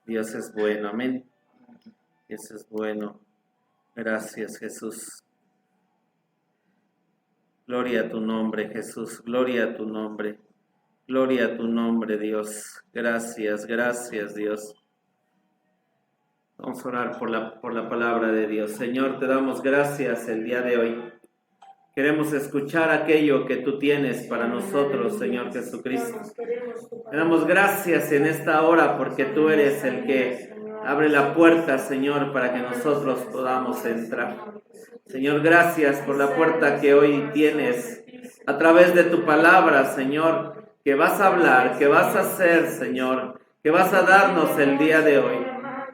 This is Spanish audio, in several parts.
Dios es bueno, amén. Dios es bueno. Gracias, Jesús. Gloria a tu nombre, Jesús. Gloria a tu nombre. Gloria a tu nombre, Dios. Gracias, gracias, Dios. Vamos a orar por la palabra de Dios. Señor, te damos gracias el día de hoy. Queremos escuchar aquello que tú tienes para nosotros, Señor Jesucristo. Te damos gracias en esta hora porque tú eres el que abre la puerta, Señor, para que nosotros podamos entrar. Señor, gracias por la puerta que hoy tienes a través de tu palabra, Señor, que vas a hablar, que vas a hacer, Señor, que vas a darnos el día de hoy.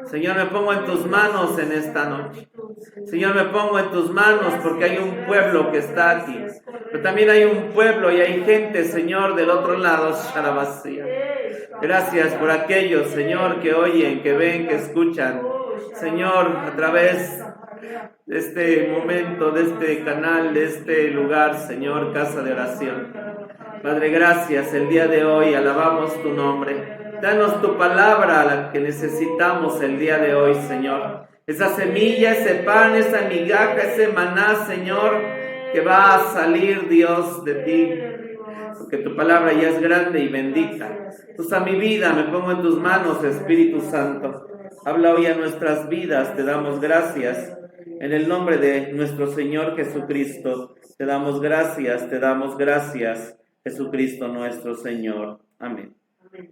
Señor, me pongo en tus manos en esta noche. Señor, me pongo en tus manos porque hay un pueblo que está aquí. Pero también hay un pueblo y hay gente, Señor, del otro lado, Sharabasía. Gracias por aquellos, Señor, que oyen, que ven, que escuchan. Señor, a través de este momento, de este canal, de este lugar, Señor, casa de oración. Padre, gracias. El día de hoy alabamos tu nombre. Danos tu palabra, la que necesitamos el día de hoy, Señor. Esa semilla, ese pan, esa migaja, ese maná, Señor, que va a salir, Dios, de ti. Porque tu palabra ya es grande y bendita. Usa mi vida, me pongo en tus manos, Espíritu Santo. Habla hoy a nuestras vidas, te damos gracias. En el nombre de nuestro Señor Jesucristo, te damos gracias, Jesucristo nuestro Señor. Amén.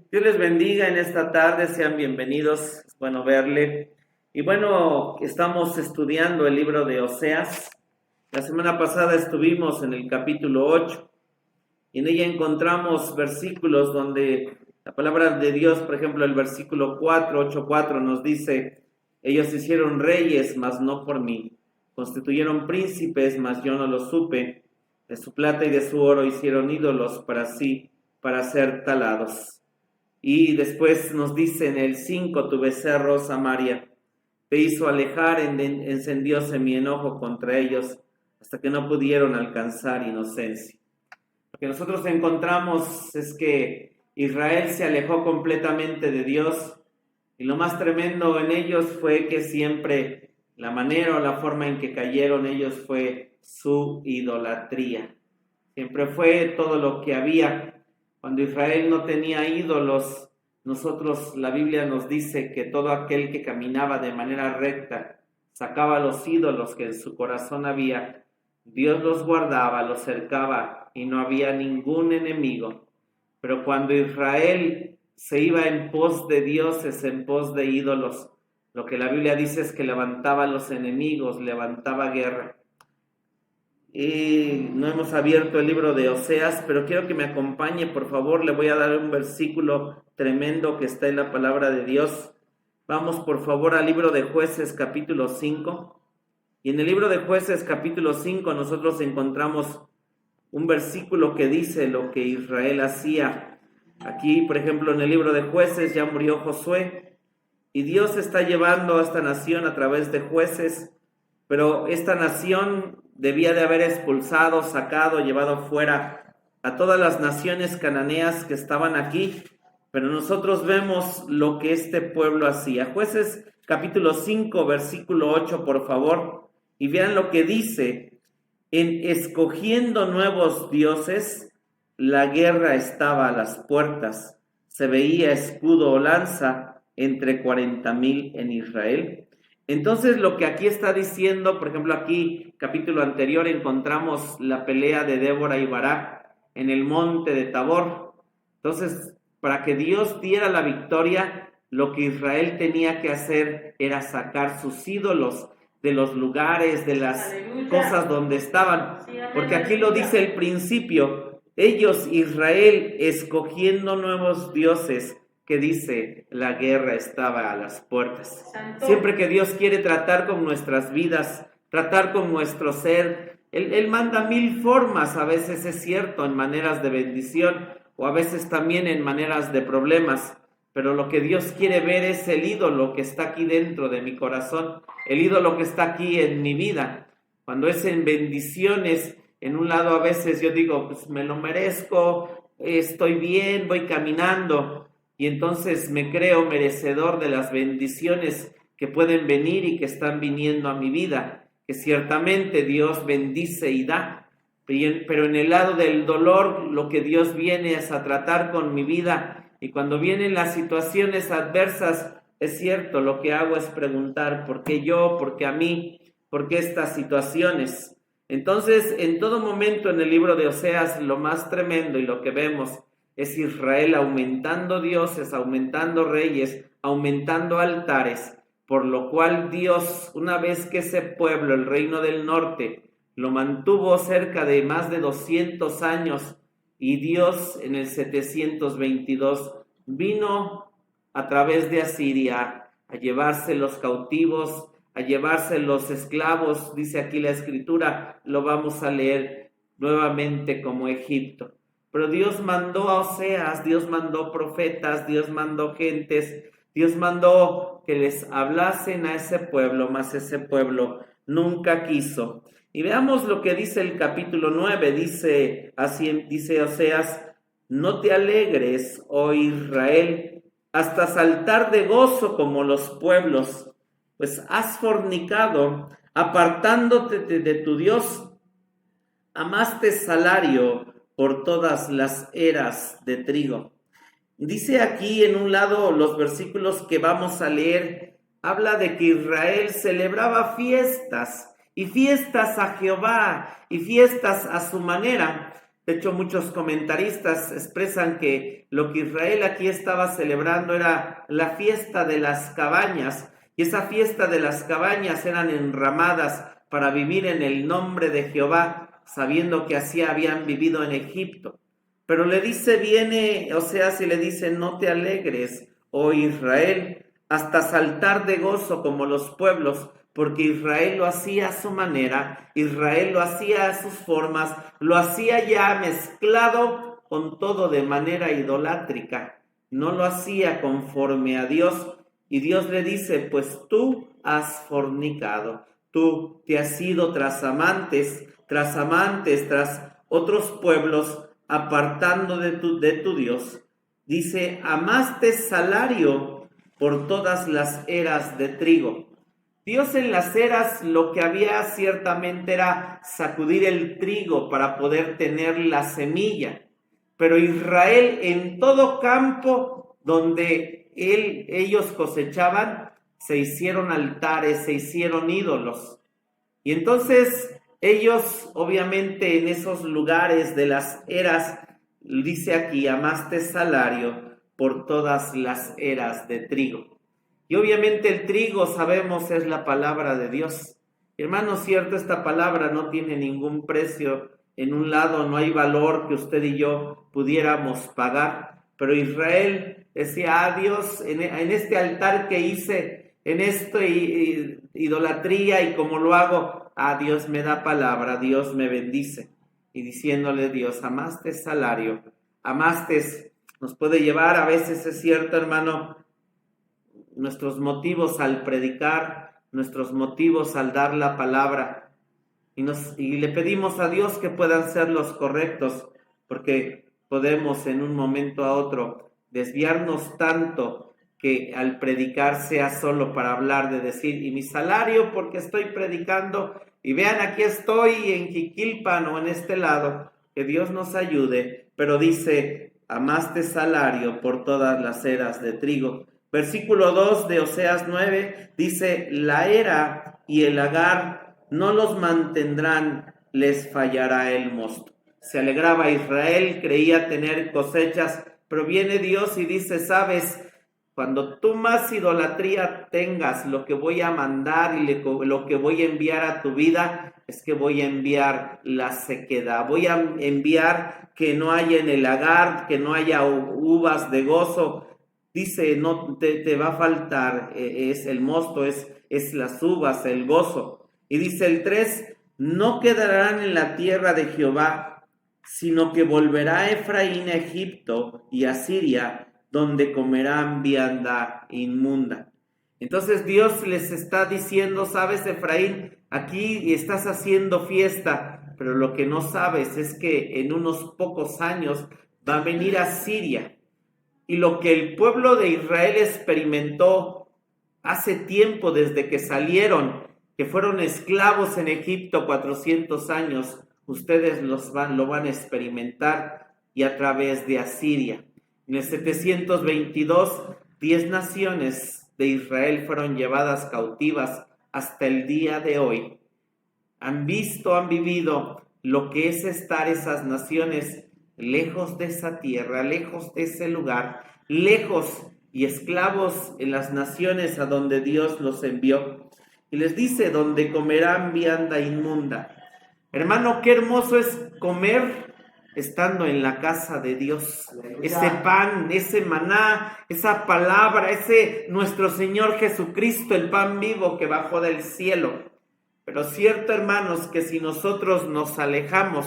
Dios les bendiga en esta tarde, sean bienvenidos, es bueno verle. Y bueno, estamos estudiando el libro de Oseas. La semana pasada estuvimos en el capítulo 8 y en ella encontramos versículos donde la palabra de Dios, por ejemplo, el versículo 8:4 nos dice: ellos hicieron reyes, mas no por mí, constituyeron príncipes, mas yo no lo supe, de su plata y de su oro hicieron ídolos para sí, para ser talados. Y después nos dice en el 5, tu becerro Samaria te hizo alejar, encendióse mi enojo contra ellos, hasta que no pudieron alcanzar inocencia. Lo que nosotros encontramos es que Israel se alejó completamente de Dios, y lo más tremendo en ellos fue que siempre la manera o la forma en que cayeron ellos fue su idolatría. Siempre fue todo lo que había. Cuando Israel no tenía ídolos, nosotros, la Biblia nos dice que todo aquel que caminaba de manera recta, sacaba los ídolos que en su corazón había, Dios los guardaba, los cercaba y no había ningún enemigo. Pero cuando Israel se iba en pos de dioses, en pos de ídolos, lo que la Biblia dice es que levantaba a los enemigos, levantaba guerra. Y no hemos abierto el libro de Oseas, pero quiero que me acompañe, por favor. Le voy a dar un versículo tremendo que está en la palabra de Dios. Vamos, por favor, al libro de Jueces, capítulo 5. Y en el libro de Jueces, capítulo 5, nosotros encontramos un versículo que dice lo que Israel hacía. Aquí, por ejemplo, en el libro de Jueces ya murió Josué, y Dios está llevando a esta nación a través de jueces, pero esta nación debía de haber expulsado, sacado, llevado fuera a todas las naciones cananeas que estaban aquí, pero nosotros vemos lo que este pueblo hacía. Jueces capítulo 5, versículo 8, por favor, y vean lo que dice: en escogiendo nuevos dioses, la guerra estaba a las puertas, se veía escudo o lanza entre 40,000 en Israel. Entonces, lo que aquí está diciendo, por ejemplo, aquí, capítulo anterior, encontramos la pelea de Débora y Barak en el monte de Tabor. Entonces, para que Dios diera la victoria, lo que Israel tenía que hacer era sacar sus ídolos de los lugares, de las cosas donde estaban. Porque aquí lo dice el principio, ellos, Israel, escogiendo nuevos dioses, que dice, la guerra estaba a las puertas. Siempre que Dios quiere tratar con nuestras vidas, tratar con nuestro ser, Él manda 1000 formas, a veces es cierto, en maneras de bendición, o a veces también en maneras de problemas, pero lo que Dios quiere ver es el ídolo que está aquí dentro de mi corazón, el ídolo que está aquí en mi vida. Cuando es en bendiciones, en un lado a veces yo digo, pues me lo merezco, estoy bien, voy caminando. y entonces me creo merecedor de las bendiciones que pueden venir y que están viniendo a mi vida, que ciertamente Dios bendice y da, pero en el lado del dolor lo que Dios viene es a tratar con mi vida, y cuando vienen las situaciones adversas, es cierto, lo que hago es preguntar, ¿por qué yo? ¿Por qué a mí? ¿Por qué estas situaciones? Entonces, en todo momento en el libro de Oseas, lo más tremendo y lo que vemos es Israel aumentando dioses, aumentando reyes, aumentando altares, por lo cual Dios, una vez que ese pueblo, el reino del norte, lo mantuvo cerca de más de 200 años, y Dios en el 722 vino a través de Asiria a llevarse los cautivos, a llevarse los esclavos, dice aquí la escritura, lo vamos a leer nuevamente como Egipto. Pero Dios mandó a Oseas, Dios mandó profetas, Dios mandó gentes, Dios mandó que les hablasen a ese pueblo, mas ese pueblo nunca quiso. Y veamos lo que dice el capítulo 9, dice Oseas, no te alegres, oh Israel, hasta saltar de gozo como los pueblos, pues has fornicado, apartándote de tu Dios, amaste salario por todas las eras de trigo. Dice aquí en un lado los versículos que vamos a leer, habla de que Israel celebraba fiestas y fiestas a Jehová y fiestas a su manera. De hecho, muchos comentaristas expresan que lo que Israel aquí estaba celebrando era la fiesta de las cabañas, y esa fiesta de las cabañas eran enramadas para vivir en el nombre de Jehová, sabiendo que así habían vivido en Egipto. Pero le dice, Oseas y le dice, no te alegres, oh Israel, hasta saltar de gozo como los pueblos, porque Israel lo hacía a su manera, Israel lo hacía a sus formas, lo hacía ya mezclado con todo de manera idolátrica, no lo hacía conforme a Dios. Y Dios le dice, pues tú has fornicado, tú te has ido tras amantes, tras otros pueblos, apartando de tu Dios. Dice, amaste salario por todas las eras de trigo. Dios en las eras lo que había ciertamente era sacudir el trigo para poder tener la semilla. Pero Israel en todo campo donde ellos cosechaban, se hicieron altares, se hicieron ídolos. Y entonces ellos, obviamente, en esos lugares de las eras, dice aquí, amaste salario por todas las eras de trigo. Y obviamente el trigo, sabemos, es la palabra de Dios. Hermano, cierto, esta palabra no tiene ningún precio. En un lado no hay valor que usted y yo pudiéramos pagar. Pero Israel decía, Dios, en este altar que hice, en esta idolatría y como lo hago, Dios me da palabra, Dios me bendice. Y diciéndole Dios, amaste salario, amaste, nos puede llevar, a veces es cierto, hermano, nuestros motivos al predicar, nuestros motivos al dar la palabra, y le pedimos a Dios que puedan ser los correctos, porque podemos en un momento a otro desviarnos tanto que al predicar sea solo para hablar de decir, y mi salario porque estoy predicando, y vean, aquí estoy en Jiquilpan o en este lado, que Dios nos ayude, pero dice, amaste salario por todas las eras de trigo. Versículo 2 de Oseas 9 dice, la era y el lagar no los mantendrán, les fallará el mosto. Se alegraba Israel, creía tener cosechas, pero viene Dios y dice, sabes, cuando tú más idolatría tengas, lo que voy a mandar y lo que voy a enviar a tu vida es que voy a enviar la sequedad. Voy a enviar que no haya en el lagar, que no haya uvas de gozo. Dice, no te va a faltar, es el mosto, es las uvas, el gozo. Y dice el 3, no quedarán en la tierra de Jehová, sino que volverá Efraín a Egipto y a Siria, donde comerán vianda inmunda. Entonces Dios les está diciendo, sabes, Efraín, aquí estás haciendo fiesta, pero lo que no sabes es que en unos pocos años va a venir a Siria. y lo que el pueblo de Israel experimentó hace tiempo desde que salieron, que fueron esclavos en Egipto 400 años, ustedes lo van a experimentar y a través de Asiria. En el 722, 10 naciones de Israel fueron llevadas cautivas hasta el día de hoy. Han vivido lo que es estar esas naciones lejos de esa tierra, lejos de ese lugar, lejos y esclavos en las naciones a donde Dios los envió. Y les dice, donde comerán vianda inmunda. Hermano, qué hermoso es comer estando en la casa de Dios. Ese pan, ese maná, esa palabra, ese nuestro Señor Jesucristo, el pan vivo que bajó del cielo. Pero cierto, hermanos, que si nosotros nos alejamos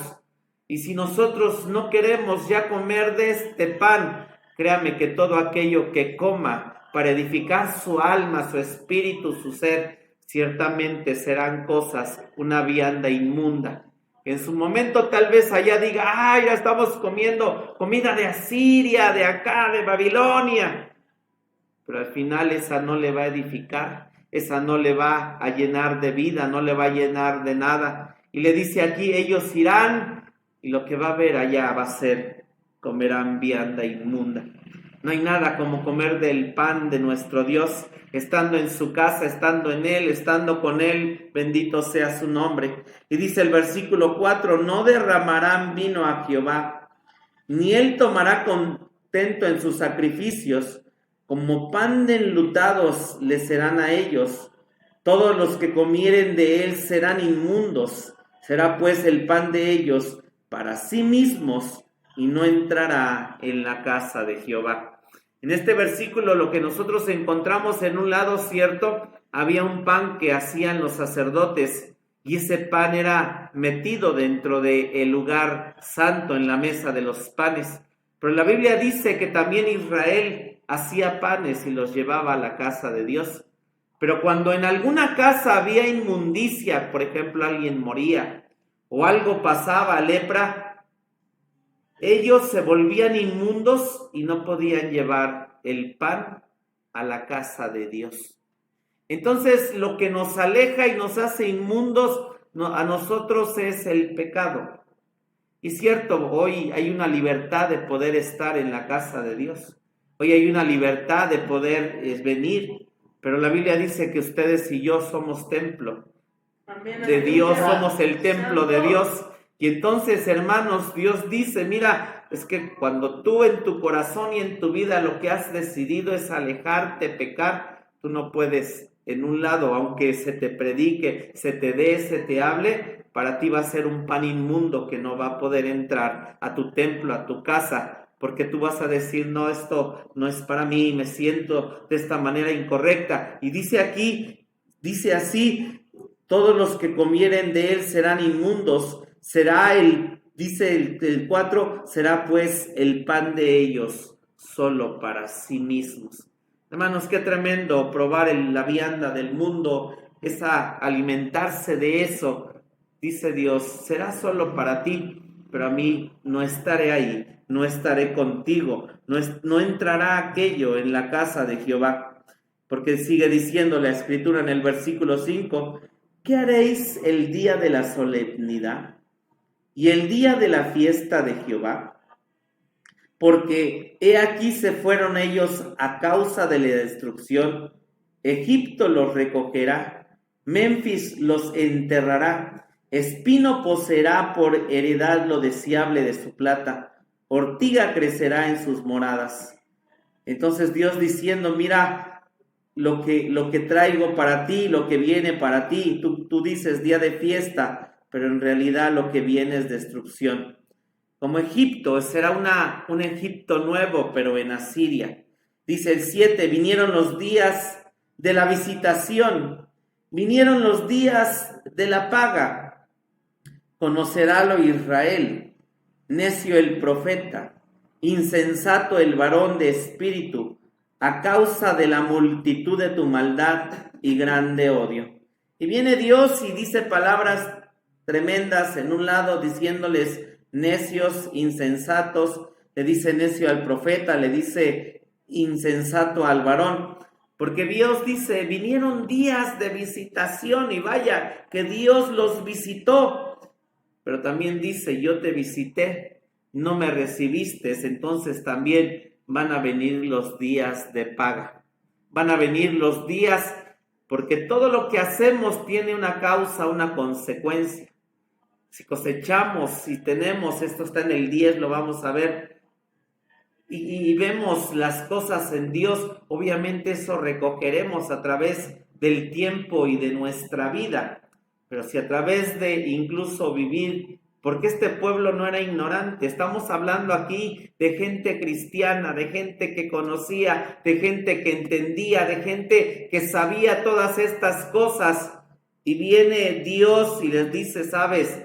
y si nosotros no queremos ya comer de este pan, créame que todo aquello que coma para edificar su alma, su espíritu, su ser, ciertamente serán cosas, una vianda inmunda. En su momento tal vez allá diga, ya estamos comiendo comida de Asiria, de acá, de Babilonia. Pero al final esa no le va a edificar, esa no le va a llenar de vida, no le va a llenar de nada. Y le dice aquí, ellos irán y lo que va a haber allá va a ser, comerán vianda inmunda. No hay nada como comer del pan de nuestro Dios, estando en su casa, estando en Él, estando con Él, bendito sea su nombre. Y dice el versículo 4, no derramarán vino a Jehová, ni Él tomará contento en sus sacrificios, como pan de enlutados le serán a ellos. Todos los que comieren de Él serán inmundos, será pues el pan de ellos para sí mismos, y no entrará en la casa de Jehová. En este versículo lo que nosotros encontramos, en un lado, cierto, había un pan que hacían los sacerdotes y ese pan era metido dentro del lugar santo en la mesa de los panes. Pero la Biblia dice que también Israel hacía panes y los llevaba a la casa de Dios. Pero cuando en alguna casa había inmundicia, por ejemplo, alguien moría o algo pasaba, lepra, ellos se volvían inmundos y no podían llevar el pan a la casa de Dios. Entonces, lo que nos aleja y nos hace inmundos a nosotros es el pecado. Y cierto, hoy hay una libertad de poder estar en la casa de Dios. Hoy hay una libertad de poder venir. Pero la Biblia dice que ustedes y yo somos templo de Dios, somos el templo de Dios. Y entonces, hermanos, Dios dice, mira, es que cuando tú en tu corazón y en tu vida lo que has decidido es alejarte, pecar, tú no puedes, en un lado, aunque se te predique, se te dé, se te hable, para ti va a ser un pan inmundo que no va a poder entrar a tu templo, a tu casa, porque tú vas a decir, no, esto no es para mí, me siento de esta manera incorrecta. Y dice aquí, dice así, todos los que comieren de él serán inmundos, será dice el 4, será pues el pan de ellos solo para sí mismos. Hermanos, qué tremendo probar la vianda del mundo, alimentarse de eso. Dice Dios, será solo para ti, pero a mí no estaré ahí, no estaré contigo, no entrará aquello en la casa de Jehová. Porque sigue diciendo la Escritura en el versículo 5, ¿qué haréis el día de la solemnidad y el día de la fiesta de Jehová? Porque he aquí se fueron ellos a causa de la destrucción. Egipto los recogerá, Memphis los enterrará, espino poseerá por heredad lo deseable de su plata, ortiga crecerá en sus moradas. Entonces Dios diciendo, mira, lo que traigo para ti, lo que viene para ti, tú dices día de fiesta, pero en realidad lo que viene es destrucción. Como Egipto, será un Egipto nuevo, pero en Asiria. Dice el 7, vinieron los días de la visitación, vinieron los días de la paga. Conocerálo Israel, necio el profeta, insensato el varón de espíritu, a causa de la multitud de tu maldad y grande odio. Y viene Dios y dice palabras tremendas, en un lado diciéndoles necios, insensatos, Le dice necio al profeta, le dice insensato al varón. Porque Dios dice, vinieron días de visitación y vaya que Dios los visitó. Pero también dice, yo te visité, no me recibiste, entonces también van a venir los días de paga. Van a venir los días, porque todo lo que hacemos tiene una causa, una consecuencia. Si cosechamos, si tenemos, esto está en el 10, lo vamos a ver, y vemos las cosas en Dios, obviamente eso recogeremos a través del tiempo y de nuestra vida. Pero si a través de incluso vivir, porque este pueblo no era ignorante, estamos hablando aquí de gente cristiana, de gente que conocía, de gente que entendía, de gente que sabía todas estas cosas, y viene Dios y les dice, sabes,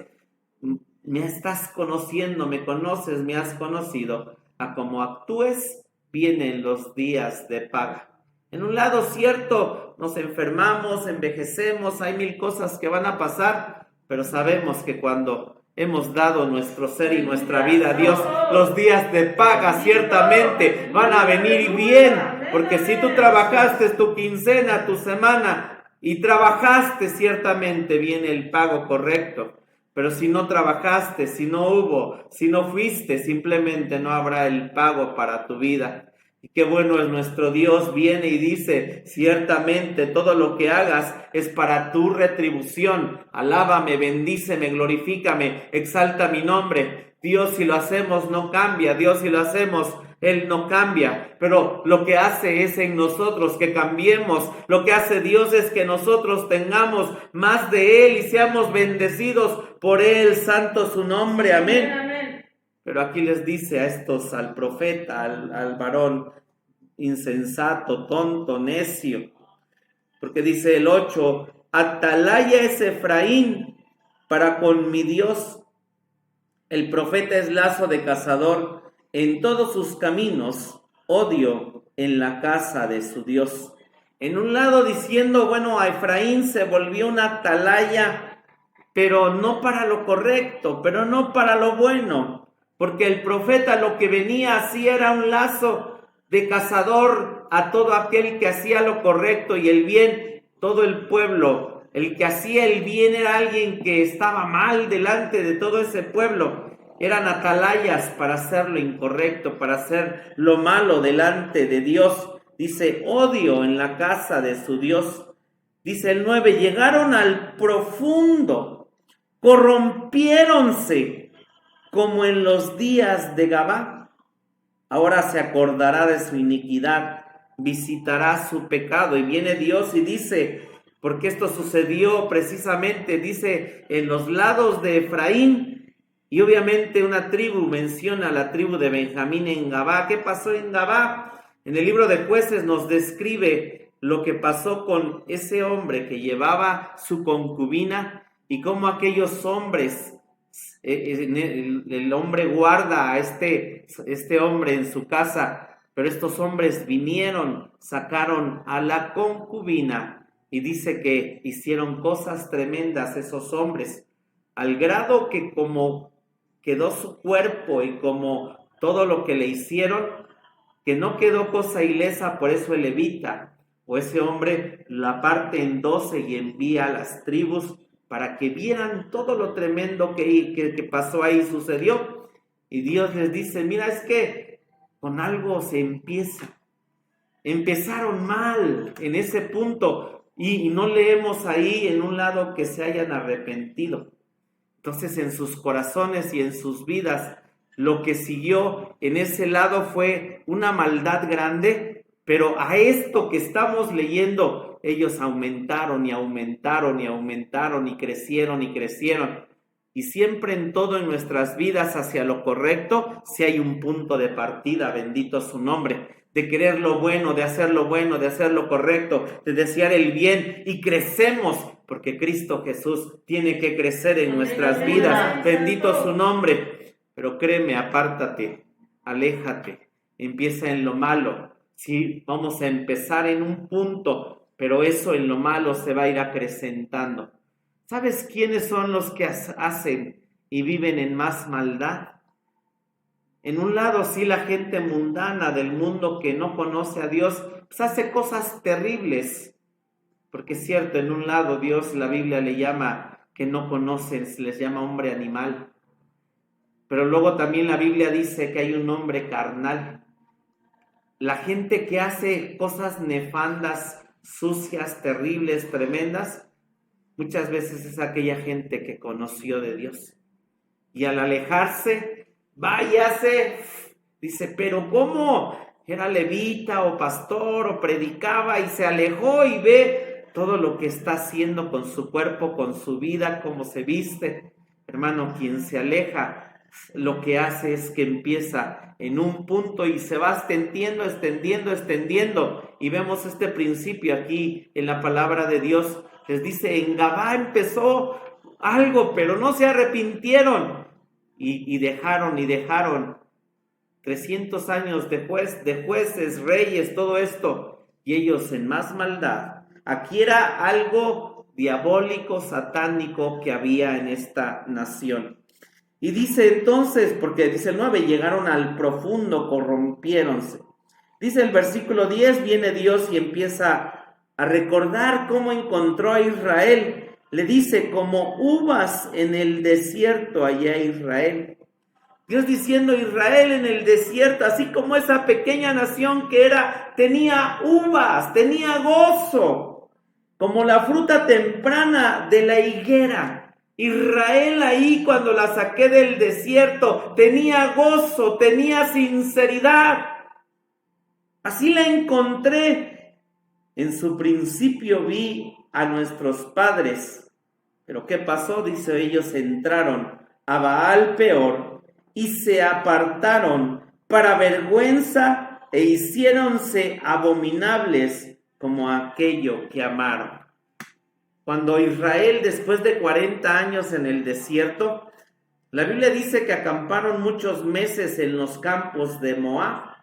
me estás conociendo, me conoces, me has conocido, a como actúes, vienen los días de paga. En un lado cierto, nos enfermamos, envejecemos, hay mil cosas que van a pasar, pero sabemos que cuando hemos dado nuestro ser y nuestra vida a Dios, los días de paga ciertamente van a venir bien, porque si tú trabajaste tu quincena, tu semana, y trabajaste, ciertamente viene el pago correcto. Pero si no trabajaste, si no hubo, si no fuiste, simplemente no habrá el pago para tu vida. Y qué bueno es nuestro Dios, viene y dice, ciertamente todo lo que hagas es para tu retribución. Alábame, bendíceme, glorifícame, exalta mi nombre. Dios, si lo hacemos no cambia, Dios, si lo hacemos, Él no cambia, pero lo que hace es en nosotros que cambiemos. Lo que hace Dios es que nosotros tengamos más de Él y seamos bendecidos por Él, santo su nombre, amén. Amén. Pero aquí les dice a estos, al profeta, al varón insensato, tonto, necio, porque dice el 8, atalaya es Efraín para con mi Dios, el profeta es lazo de cazador, en todos sus caminos, odio en la casa de su Dios. En un lado diciendo, bueno, a Efraín se volvió una atalaya, pero no para lo correcto, pero no para lo bueno, porque el profeta lo que venía así era un lazo de cazador a todo aquel que hacía lo correcto y el bien, todo el pueblo. El que hacía el bien era alguien que estaba mal delante de todo ese pueblo. Eran atalayas para hacer lo incorrecto, para hacer lo malo delante de Dios. Dice, odio en la casa de su Dios. Dice el 9, llegaron al profundo, corrompiéronse como en los días de Gabá. Ahora se acordará de su iniquidad, visitará su pecado. Y viene Dios y dice, porque esto sucedió precisamente, dice, en los lados de Efraín, y obviamente una tribu menciona a la tribu de Benjamín en Gabá. ¿Qué pasó en Gabá? En el libro de Jueces nos describe lo que pasó con ese hombre que llevaba su concubina y cómo aquellos hombres, el hombre guarda a este hombre en su casa, pero estos hombres vinieron, sacaron a la concubina y dice que hicieron cosas tremendas esos hombres, al grado que como quedó su cuerpo y como todo lo que le hicieron, que no quedó cosa ilesa, por eso el levita o ese hombre la parte en 12 y envía a las tribus para que vieran todo lo tremendo que pasó ahí, sucedió. Y Dios les dice, mira, es que con algo se empieza. Empezaron mal en ese punto y no leemos ahí en un lado que se hayan arrepentido. Entonces en sus corazones y en sus vidas lo que siguió en ese lado fue una maldad grande, pero a esto que estamos leyendo, ellos aumentaron y aumentaron y aumentaron y crecieron y crecieron. Y siempre en todo en nuestras vidas hacia lo correcto, si hay un punto de partida, bendito su nombre, de querer lo bueno, de hacer lo bueno, de hacer lo correcto, de desear el bien y crecemos, porque Cristo Jesús tiene que crecer en nuestras vidas, bendito su nombre. Pero créeme, apártate, aléjate, empieza en lo malo. Sí, vamos a empezar en un punto, pero eso en lo malo se va a ir acrecentando. ¿Sabes quiénes son los que hacen y viven en más maldad? En un lado, sí, la gente mundana del mundo que no conoce a Dios, pues hace cosas terribles. Porque es cierto, en un lado Dios, la Biblia le llama, que no conocen, se les llama hombre animal. Pero luego también la Biblia dice que hay un hombre carnal. La gente que hace cosas nefandas, sucias, terribles, tremendas, muchas veces es aquella gente que conoció de Dios. Y al alejarse, váyase, dice, pero ¿cómo? Era levita o pastor o predicaba y se alejó y ve todo lo que está haciendo con su cuerpo, con su vida, cómo se viste. Hermano, quien se aleja, lo que hace es que empieza en un punto y se va extendiendo, y vemos este principio aquí en la palabra de Dios. Les dice, en Gabá empezó algo, pero no se arrepintieron y dejaron 300 años de jueces, reyes, todo esto, y ellos en más maldad. Aquí era algo diabólico, satánico que había en esta nación. Y dice entonces, porque dice el 9, llegaron al profundo, corrompiéronse. Dice el versículo 10, viene Dios y empieza a recordar cómo encontró a Israel. Le dice, como uvas en el desierto allá Israel. Dios diciendo, Israel en el desierto, así como esa pequeña nación que era, tenía uvas, tenía gozo, como la fruta temprana de la higuera. Israel ahí cuando la saqué del desierto tenía gozo, tenía sinceridad. Así la encontré. En su principio vi a nuestros padres. Pero ¿qué pasó? Dice, ellos entraron a Baal Peor y se apartaron para vergüenza e hiciéronse abominables como aquello que amaron. Cuando Israel, después de 40 años en el desierto, la Biblia dice que acamparon muchos meses en los campos de Moab.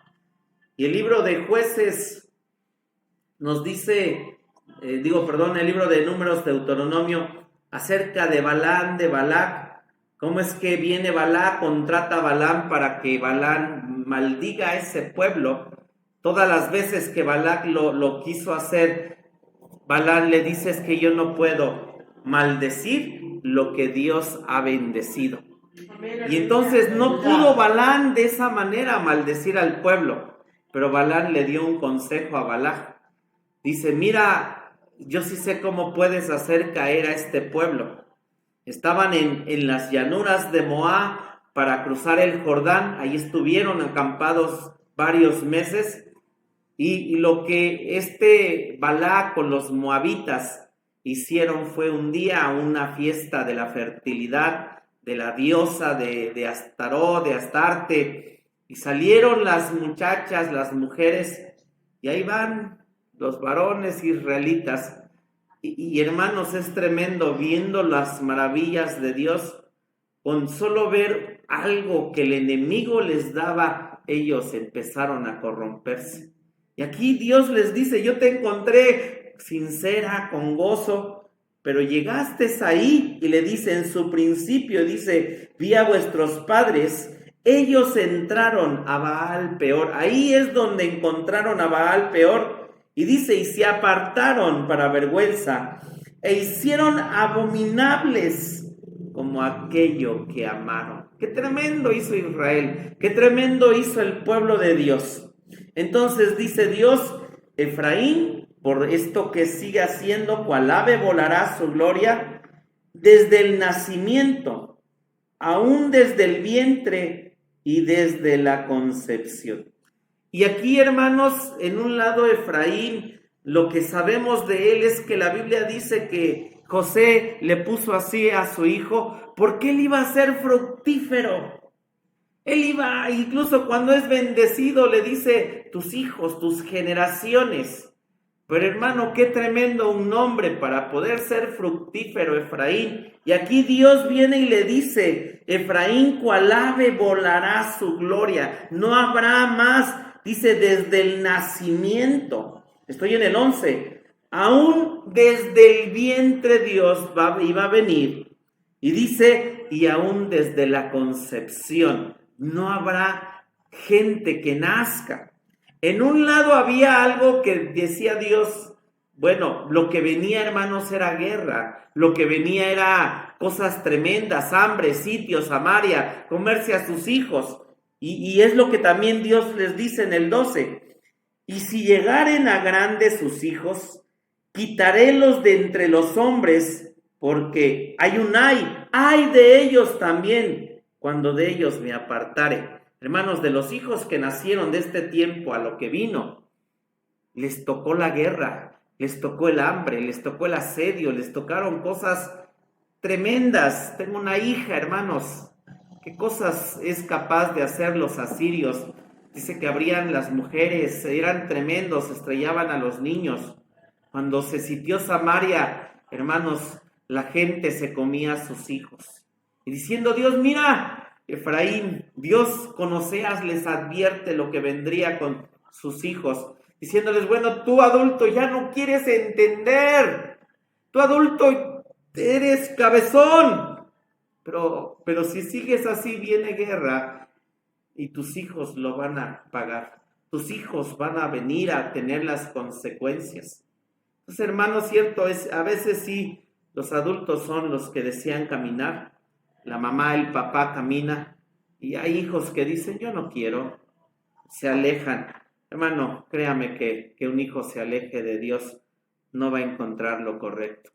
Y el libro de Jueces nos dice, el libro de Números, Deuteronomio, acerca de Balán, de Balac, cómo es que viene Balac, contrata a Balán para que Balán maldiga a ese pueblo. Todas las veces que Balac lo quiso hacer, Balán le dice, es que yo no puedo maldecir lo que Dios ha bendecido. Y entonces no pudo Balán de esa manera maldecir al pueblo, pero Balán le dio un consejo a Balac. Dice, mira, yo sí sé cómo puedes hacer caer a este pueblo. Estaban en las llanuras de Moab para cruzar el Jordán, ahí estuvieron acampados varios meses. Y lo que Balac con los moabitas hicieron fue un día una fiesta de la fertilidad de la diosa de Astaró, de Astarte, y salieron las muchachas, las mujeres, y ahí van los varones israelitas. Y hermanos, es tremendo viendo las maravillas de Dios. Con solo ver algo que el enemigo les daba, ellos empezaron a corromperse. Y aquí Dios les dice, yo te encontré sincera, con gozo, pero llegaste ahí, y le dice en su principio, dice, vi a vuestros padres, ellos entraron a Baal Peor. Ahí es donde encontraron a Baal Peor, y dice, y se apartaron para vergüenza, e hicieron abominables como aquello que amaron. Qué tremendo hizo Israel, qué tremendo hizo el pueblo de Dios. Entonces dice Dios, Efraín, por esto que sigue haciendo, cual ave volará su gloria, desde el nacimiento, aún desde el vientre y desde la concepción. Y aquí, hermanos, en un lado Efraín, lo que sabemos de él es que la Biblia dice que José le puso así a su hijo, porque él iba a ser fructífero. Él iba, incluso cuando es bendecido, le dice, tus hijos, tus generaciones. Pero hermano, qué tremendo un nombre para poder ser fructífero, Efraín. Y aquí Dios viene y le dice, Efraín, cual ave volará su gloria. No habrá más, dice, desde el nacimiento. Estoy en el 11. Aún desde el vientre Dios iba a venir. Y dice, y aún desde la concepción no habrá gente que nazca. En un lado había algo que decía Dios, bueno, lo que venía, hermanos, era guerra, lo que venía era cosas tremendas, hambre, sitio, Samaria, comerse a sus hijos. Y es lo que también Dios les dice en el 12. Y si llegaren a grandes sus hijos, quitarélos de entre los hombres, porque hay un ay de ellos también, cuando de ellos me apartare. Hermanos, de los hijos que nacieron de este tiempo a lo que vino, les tocó la guerra, les tocó el hambre, les tocó el asedio, les tocaron cosas tremendas. Tengo una hija, hermanos. ¿Qué cosas es capaz de hacer los asirios? Dice que abrían las mujeres, eran tremendos, estrellaban a los niños. Cuando se sitió Samaria, hermanos, la gente se comía a sus hijos. Y diciendo Dios, mira, Efraín, Dios con Oseas les advierte lo que vendría con sus hijos. Diciéndoles, bueno, tú adulto ya no quieres entender. Tú adulto eres cabezón. Pero si sigues así, viene guerra y tus hijos lo van a pagar. Tus hijos van a venir a tener las consecuencias. Entonces, hermano, cierto es, a veces sí, los adultos son los que desean caminar. La mamá, el papá camina y hay hijos que dicen, yo no quiero, se alejan. Hermano, créame que un hijo se aleje de Dios no va a encontrar lo correcto.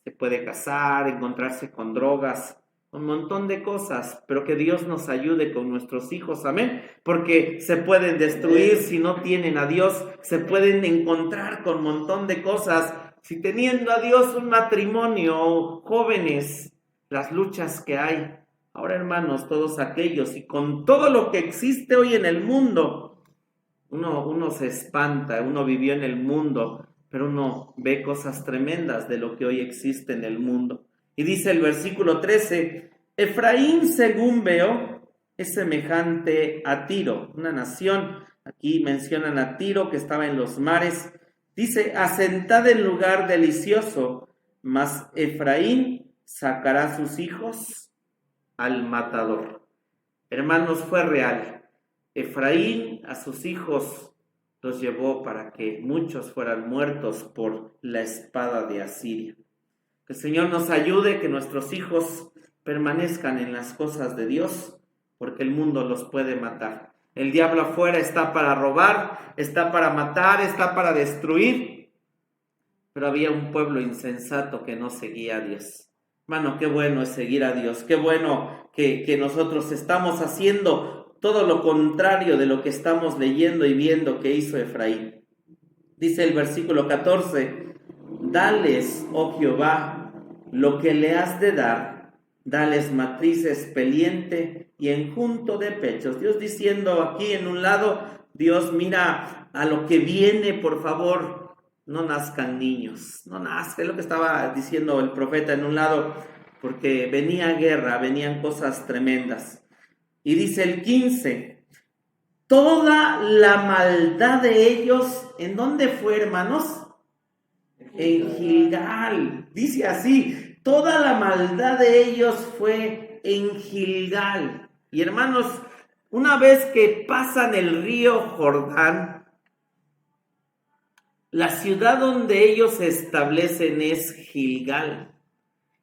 Se puede casar, encontrarse con drogas, un montón de cosas, pero que Dios nos ayude con nuestros hijos, amén, porque se pueden destruir si no tienen a Dios, se pueden encontrar con un montón de cosas, si teniendo a Dios un matrimonio, jóvenes, las luchas que hay. Ahora, hermanos, todos aquellos, y con todo lo que existe hoy en el mundo, uno se espanta, uno vivió en el mundo, pero uno ve cosas tremendas de lo que hoy existe en el mundo. Y dice el versículo 13, Efraín, según veo, es semejante a Tiro, una nación. Aquí mencionan a Tiro que estaba en los mares. Dice, asentada en lugar delicioso, mas Efraín sacará sus hijos al matador. Hermanos, fue real. Efraín a sus hijos los llevó para que muchos fueran muertos por la espada de Asiria. Que el Señor nos ayude, que nuestros hijos permanezcan en las cosas de Dios, porque el mundo los puede matar. El diablo afuera está para robar, está para matar, está para destruir, pero había un pueblo insensato que no seguía a Dios. Hermano, qué bueno es seguir a Dios, qué bueno que nosotros estamos haciendo todo lo contrario de lo que estamos leyendo y viendo que hizo Efraín. Dice el versículo 14, dales, oh Jehová, lo que le has de dar, dales matriz expeliente y enjunto de pechos. Dios diciendo aquí en un lado, Dios mira a lo que viene, por favor, no nazcan niños, no nazcan, es lo que estaba diciendo el profeta en un lado, porque venía guerra, venían cosas tremendas. Y dice el 15, toda la maldad de ellos, ¿en dónde fue, hermanos? En Gilgal. Dice así, toda la maldad de ellos fue en Gilgal. Y hermanos, una vez que pasan el río Jordán, la ciudad donde ellos se establecen es Gilgal.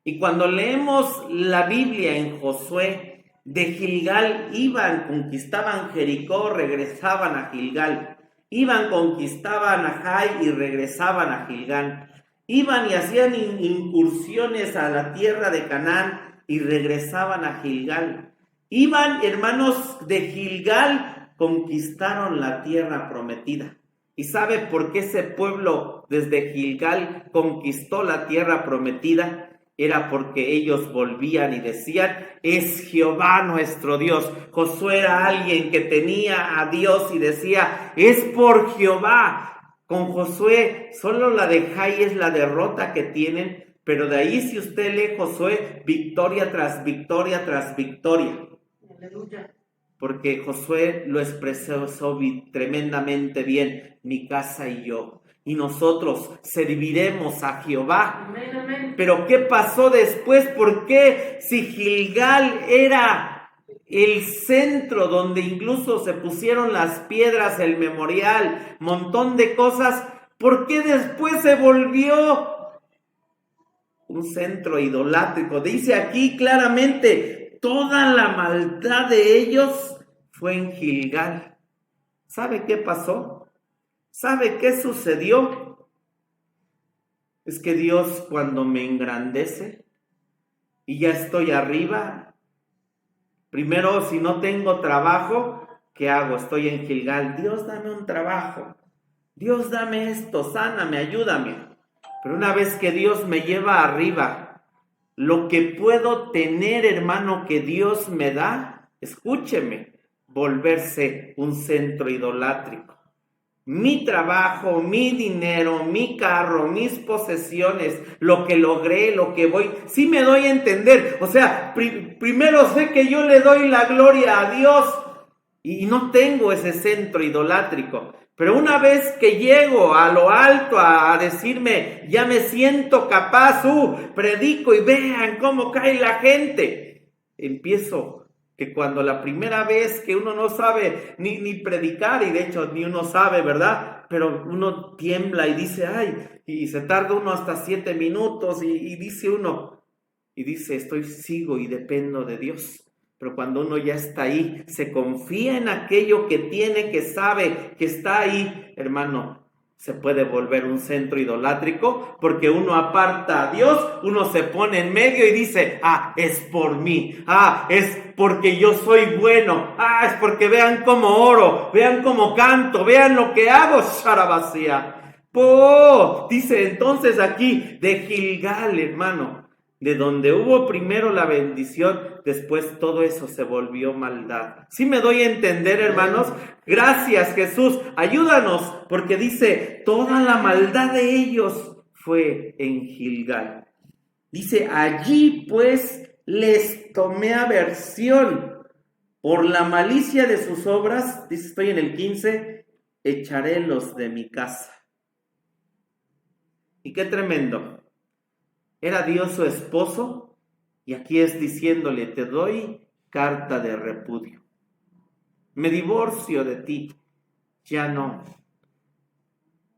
Y cuando leemos la Biblia en Josué, de Gilgal iban, conquistaban Jericó, regresaban a Gilgal. Iban, conquistaban a Jai y regresaban a Gilgal. Iban y hacían incursiones a la tierra de Canaán y regresaban a Gilgal. Iban, hermanos, de Gilgal, conquistaron la tierra prometida. ¿Y sabe por qué ese pueblo desde Gilgal conquistó la tierra prometida? Era porque ellos volvían y decían, es Jehová nuestro Dios. Josué era alguien que tenía a Dios y decía, es por Jehová. Con Josué, solo la de Jai es la derrota que tienen, pero de ahí si usted lee Josué, victoria tras victoria tras victoria. Aleluya. Porque Josué lo expresó tremendamente bien, mi casa y yo. Y nosotros serviremos a Jehová. Amén, amén. Pero ¿qué pasó después? ¿Por qué si Gilgal era el centro donde incluso se pusieron las piedras, el memorial, montón de cosas, ¿por qué después se volvió un centro idolátrico? Dice aquí claramente, toda la maldad de ellos fue en Gilgal. ¿Sabe qué pasó? ¿Sabe qué sucedió? Es que Dios, cuando me engrandece y ya estoy arriba, primero, si no tengo trabajo, ¿qué hago? Estoy en Gilgal. Dios, dame un trabajo. Dios, dame esto, sáname, ayúdame. Pero una vez que Dios me lleva arriba, lo que puedo tener, hermano, que Dios me da, escúcheme, volverse un centro idolátrico. Mi trabajo, mi dinero, mi carro, mis posesiones, lo que logré, lo que voy, sí me doy a entender. O sea, primero sé que yo le doy la gloria a Dios y no tengo ese centro idolátrico. Pero una vez que llego a lo alto a decirme, ya me siento capaz, predico y vean cómo cae la gente, empiezo que cuando la primera vez que uno no sabe ni predicar, y de hecho ni uno sabe, ¿verdad? Pero uno tiembla y dice, ay, y se tarda uno hasta 7 minutos y dice uno, y dice, sigo y dependo de Dios. Pero cuando uno ya está ahí, se confía en aquello que tiene, que sabe, que está ahí, hermano, se puede volver un centro idolátrico porque uno aparta a Dios, uno se pone en medio y dice, es por mí, es porque yo soy bueno, es porque vean cómo oro, vean cómo canto, vean lo que hago, Sharabasía. Dice entonces aquí de Gilgal, hermano, de donde hubo primero la bendición, después todo eso se volvió maldad. ¿Sí me doy a entender, hermanos? Gracias, Jesús. Ayúdanos, porque dice, toda la maldad de ellos fue en Gilgal. Dice, allí pues les tomé aversión por la malicia de sus obras. Dice, estoy en el 15, echaré los de mi casa. Y qué tremendo. Era Dios su esposo y aquí es diciéndole, te doy carta de repudio. Me divorcio de ti, ya no.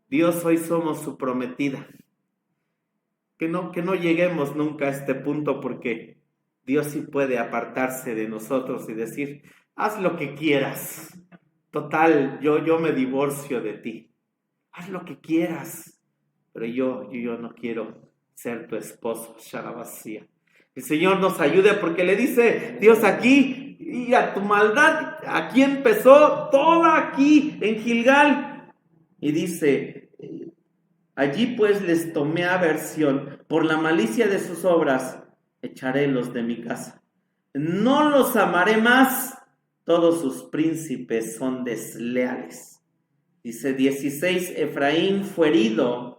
Dios, hoy somos su prometida. Que no lleguemos nunca a este punto porque Dios sí puede apartarse de nosotros y decir, haz lo que quieras. Total, yo me divorcio de ti. Haz lo que quieras, pero yo no quiero ser tu esposo, Sharabasía. El Señor nos ayude porque le dice Dios aquí, y a tu maldad, aquí empezó, toda aquí en Gilgal. Y dice, allí pues les tomé aversión, por la malicia de sus obras, echaré los de mi casa. No los amaré más, todos sus príncipes son desleales. Dice 16, Efraín fue herido,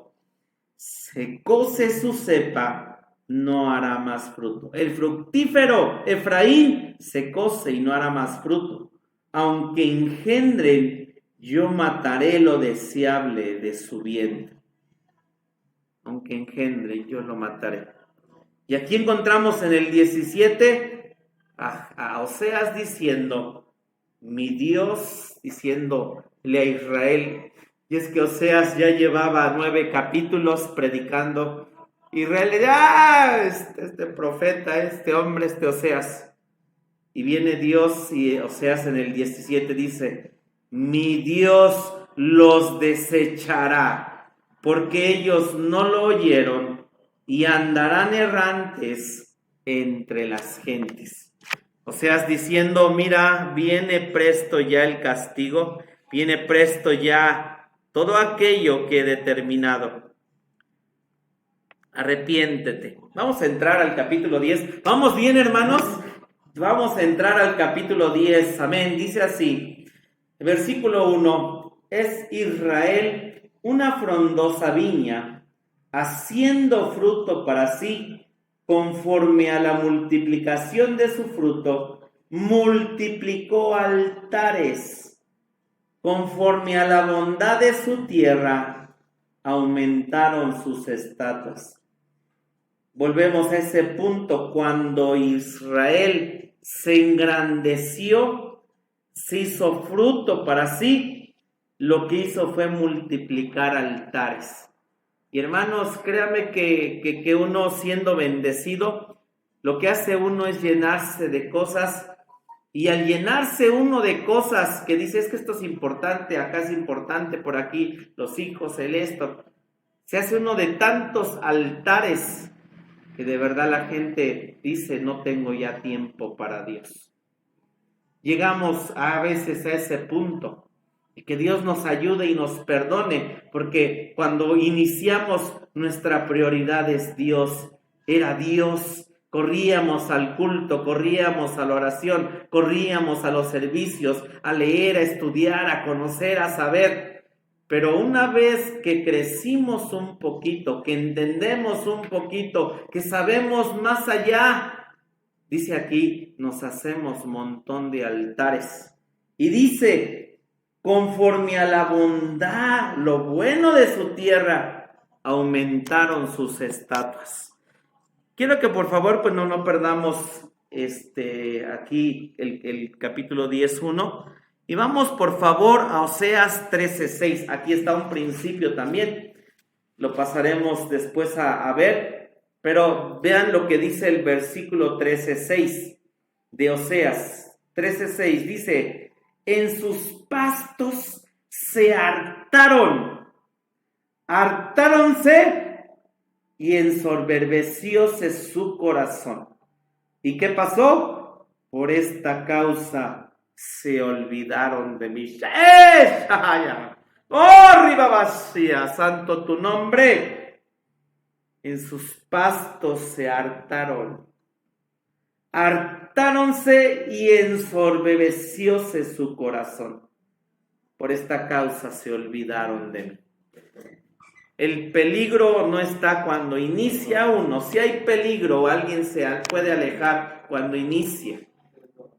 secóse su cepa, no hará más fruto. El fructífero Efraín secóse y no hará más fruto. Aunque engendren, yo mataré lo deseable de su vientre. Aunque engendre, yo lo mataré. Y aquí encontramos en el 17 a Oseas diciendo, mi Dios, diciéndole a Israel. Y es que Oseas ya llevaba 9 capítulos predicando. Israel le dice, este profeta, este hombre, este Oseas. Y viene Dios y Oseas en el 17 dice, mi Dios los desechará, porque ellos no lo oyeron y andarán errantes entre las gentes. Oseas diciendo, mira, viene presto ya el castigo, viene presto ya todo aquello que he determinado. Arrepiéntete. Vamos a entrar al capítulo 10. ¿Vamos bien, hermanos? Vamos a entrar al capítulo 10. Amén. Dice así, versículo 1. Es Israel una frondosa viña, haciendo fruto para sí, conforme a la multiplicación de su fruto, multiplicó altares. Conforme a la bondad de su tierra, aumentaron sus estatuas. Volvemos a ese punto, cuando Israel se engrandeció, se hizo fruto para sí, lo que hizo fue multiplicar altares. Y hermanos, créame que uno siendo bendecido, lo que hace uno es llenarse de cosas, y al llenarse uno de cosas que dice, es que esto es importante, acá es importante, por aquí, los hijos, el esto, se hace uno de tantos altares que de verdad la gente dice, no tengo ya tiempo para Dios. Llegamos a veces a ese punto, y que Dios nos ayude y nos perdone, porque cuando iniciamos nuestra prioridad es Dios, era Dios. Corríamos al culto, corríamos a la oración, corríamos a los servicios, a leer, a estudiar, a conocer, a saber. Pero una vez que crecimos un poquito, que entendemos un poquito, que sabemos más allá, dice aquí, nos hacemos un montón de altares. Y dice, conforme a la bondad, lo bueno de su tierra, aumentaron sus estatuas. Quiero que por favor pues no perdamos aquí el capítulo 10:1 y vamos por favor a Oseas 13:6. Aquí está un principio también, lo pasaremos después a ver, pero vean lo que dice el versículo 13:6 de Oseas 13:6. Dice, en sus pastos se hartáronse y ensoberbecióse su corazón. ¿Y qué pasó? Por esta causa se olvidaron de mí. ¡Oh, Ribabashia! Santo tu nombre. En sus pastos se hartáronse y ensorbebecióse su corazón. Por esta causa se olvidaron de mí. El peligro no está cuando inicia uno. Si hay peligro, alguien se puede alejar cuando inicia.